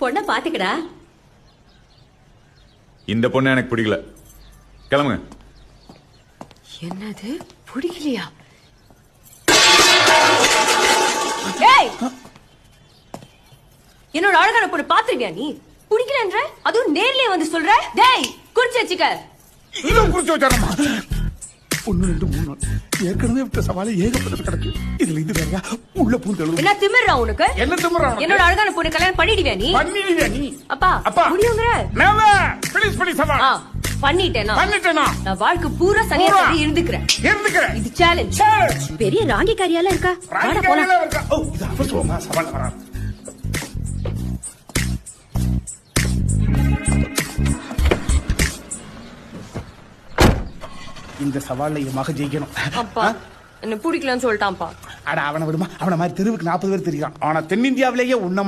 பொண்ண பாத்துக்கடா. இந்த பொண்ணு எனக்கு பிடிக்கல, கிளம்புங்க. என்னது பிடிக்கலையா? ஏய், என்னோட அழகான பொண்ணு பாத்துருவியா நீ? பிடிக்கலன்ற அதுவும் நேர்லயே வந்து சொல்ற? டேய், குறிச்சு வச்சுக்க. இதுவும் குறிச்சு வச்சாரம்மா. 1 2 3 ஏற்கனவே விட்ட சவாலை ஏகப்பட்டது கிடக்கு. இதுல இது வேறையா உள்ள பூந்து எழுது. என்ன திமிர்றா உனக்கு? என்ன திமிர்றா? என்னோட அழகான பொண்ணு கல்யாணம் பண்ணிடுவியா நீ? பண்ணிடுவியா நீ? அப்பா அப்பா முடியுங்கற? நெவர். ப்ளீஸ் சவால். பண்ணிட்டேனா? நான் வாழ்க்கை பூரா சன்னியாசி இருந்துக்கிறேன். இது சேலஞ்ச். பெரிய ராங்கிக்காரியால இருக்கா? வாடா போலாம். ஓ, இது அவசரமா சவால் வரா. இந்த சவால்ல என் மக ஜெயிக்கணும். அப்பா என்ன பிடிக்கலன்னு சொல்லிட்டான்ப்பா. அட அவனை விடுமா, அவனை மாதிரி தெருவுக்கு 40 பேர் தெரியும். ஆனா தென்னிந்தியாவிலேயே உன்ன